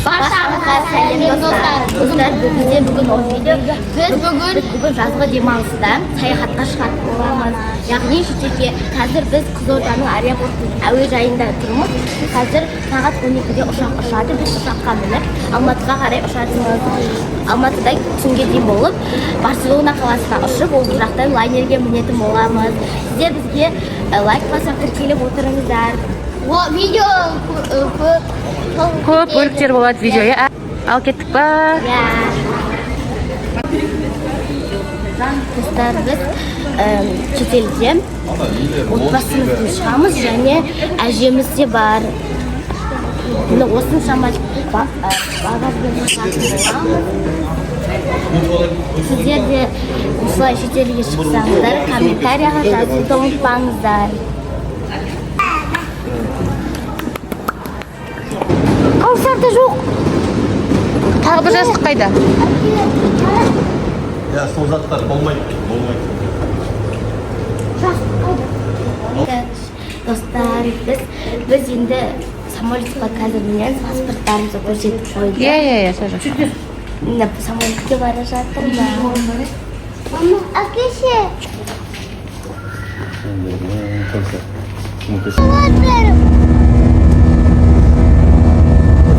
Barşamızға сәлем достар. Бізде бүгін ол видео. Біз бүгін жазғы демалыста саяхатқа шығатын боламыз. Яғни шетелге қазір біз Қызылорданың аэропортының әуежайында тұрмыз. Қазір сағат 12-де ұшақ ұшады. Біз ұшаққа мініп Алматыға қарай ұшатынбыз. Алматыда түнге дейін болып, Барселона қаласына ұшып, ол жақтан лайнерге мінетін боламыз. Сіздер бізге лайк басып тіркеліп отырыңыздар. Видео көп бөліктер болады видеоя. Ал кеттік па? Достар, біз шетелде отбасымызбен шығамыз және әжеміз де бар. Осыншама бағазбен шығатын боламыз. Сіздер де осылай шетелге шықсаңыздар, комментарияға жазуды ұмытпаңыздар. Қаусарда жоқ. Тағы бір жастық қайда? Ya сол заттар болмайды. Достар, біз енді самолетқа қазір менен паспорттарымызды көрсетіп қойдық. Сол жақта. Самолетке бара жатырмын. Мама, әкеше.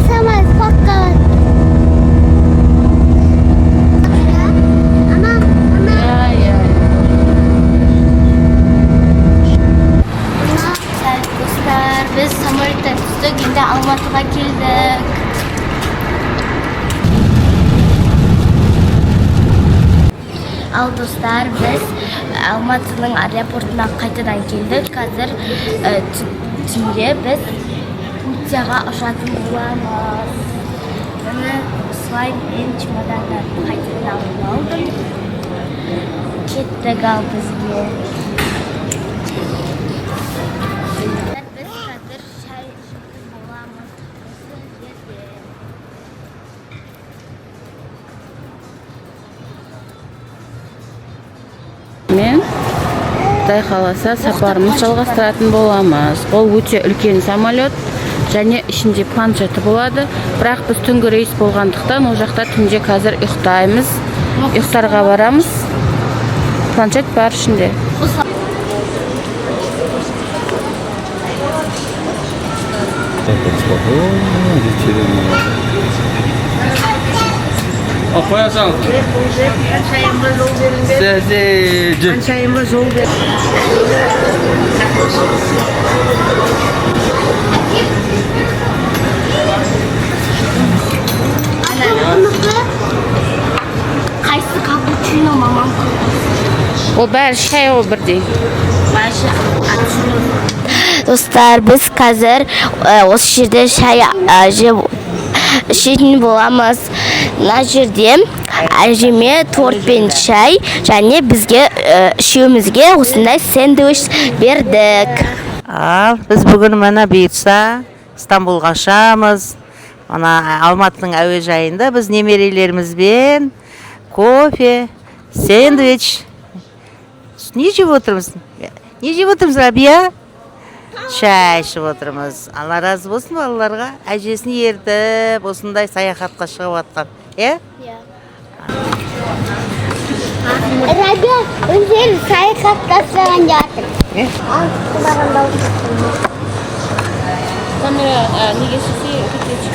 Самолет покат. Biz samolyotdan tushdik, endi Almatıga keldik. Al dostlar, biz Almatıning aeroportuna qaytadan keldik. Hozir tunga biz Turkiyaga uchатын bo'lamiz. Mana slide men chimodanlarni qaytadan oldim. Ketdik al bizga. Мен Құдай қаласа сапарымыз жалғастыратын боламыз. Ол өте үлкен самолет және ішінде планшеті болады. Бірақ біз түнгі рейс болғандықтан ол жақта түнде қазір ұйықтаймыз. Ұйықтарға барамыз. Планшет бар ішінде. Qo'yasan. Қаншайымға жол бер. Қайсы капучино мамам? Ол бәрі шай ол бірдей. Достар, біз қазір осы жерде шай ішетін боламыз. Мына жерде әжеме торт пен шай және бізге үшеумізге осындай сэндвич бердік. Біз бүгін мына бұйырса Стамбулға ұшамыз. Ана Алматының әуежайында біз немерелерімізбен кофе, сэндвич. Не жеп отырмыз? Не жеп отырмыз, Рабия? Шай ішіп отырмыз. Алла разы болсын балаларға. Әжесін ертіп, осындай саяхатқа шығып атқан. Рабия, өзен саяхатқа шығып жатыр. Камера неге шеше кетеді?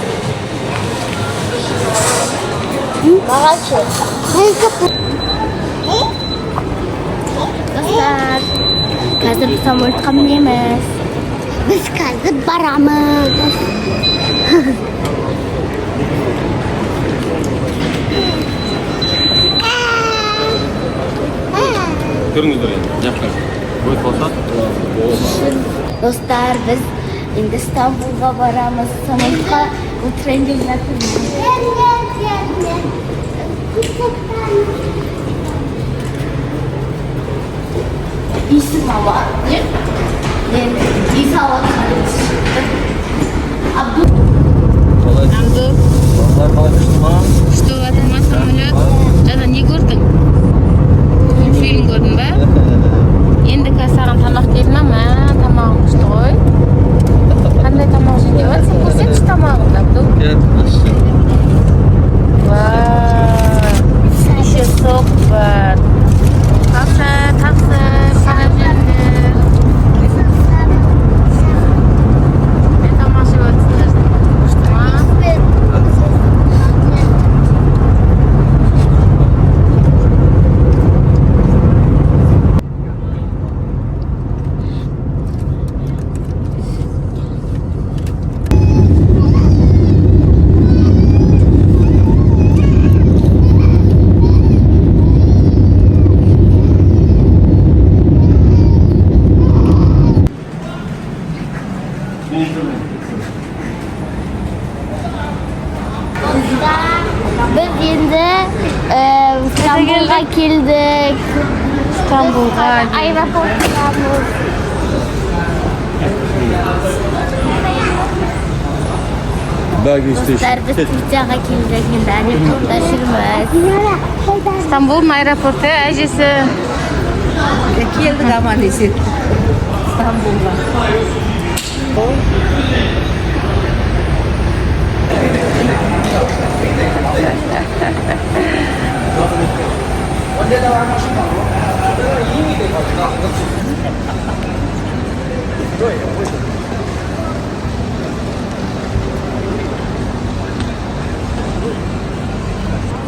Мағашы. Достар, қазір біз самолетқа мінеміз. Biz қазір барамыз. Көріңіздер енді, жаққа. Өт болса. Достар, біз енді Стамбулға барамыз. Самолетқа отырайын деп жатырмыз. İyisi hava. İyisi hava kardeş. Abdu. Что в этом самолет? Жаңа не көрдің? Фильм көрдің бе? Енді қазір саған тамақ бердім, тамағың күшті ғой. Қандай тамақ жеп жатсың? endi İstanbul'a keldik. İstanbulga. Aeroportdamiz. Dostlar, biz Turkiyaga keldik. Endi aeroportda yuribmiz. İstanbul'un aeroportu ajisi. Keldik aman esep. İstanbulga.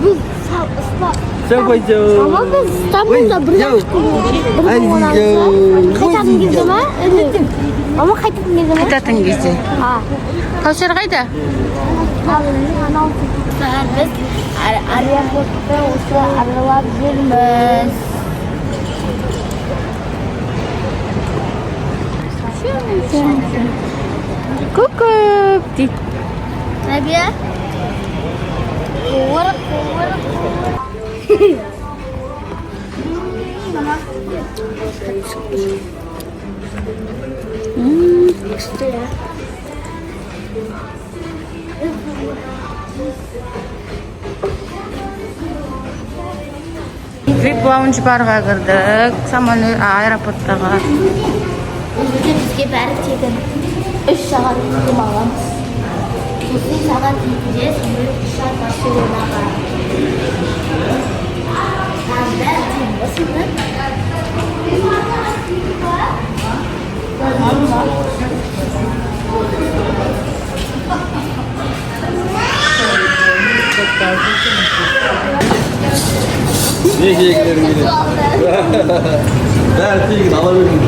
Biz Siapa itu? Ama biz İstanbul'da bir Qaytadın кезде ма? Ama qaytadın кезде ма? Айтатын кезде. Ha. Каусар қайда? Biz aeroportda o'sha aralab yurmiz. Көкөп дейді. Nabiya? Quvur. İşte ya. VIP лаунж барға кірдік. Самолет аэропорттағы. Bizga bari tekin 3 soat kutib olamiz. 3 soat kutib, samolyot uçar Barselonaga. Hamda timmasini. Ne giyeceklerim yine? Ben tigin alabilirim.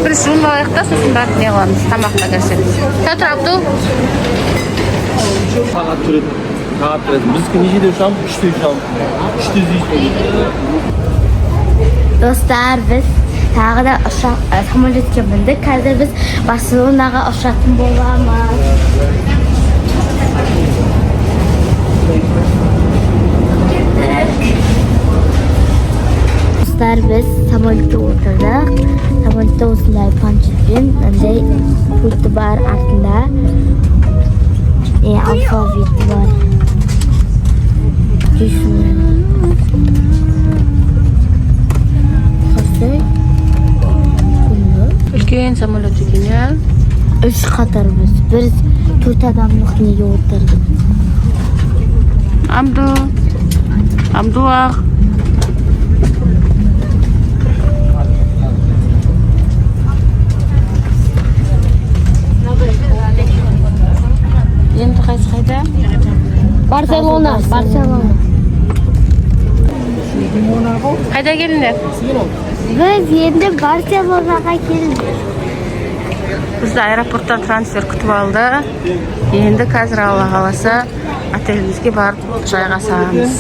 Бір суын алайық та, сосын барып не қыламыз, тамаққа кірісеміз. Тұр, Абдул. Saat türedi. Saat türedi. Bizki necede uçağım? 3'te uçağım. 3'te uçağım. Dostlar, biz tағы да samolyotga bindik. Hozir biz Barselonaga uchатын bo'lamiz. Dostlar, biz samolyotga o'tirdik. Samolyotda o'zlay panchitbin, bunday pulti bor артында. Alfaviti bor. Үлкен самолет екен, иә? 3 қатарбыз. Biz 4 адамлық неге отырдық. Абдуақ. Енді қайсы қайда? Barselona. Қайда келіңдер? Biz endi Barselonaga keldik. Бізді аэропорттан трансфер күтіп алды. Енді қазір Алла қаласа отелімізге барып жайғасамыз.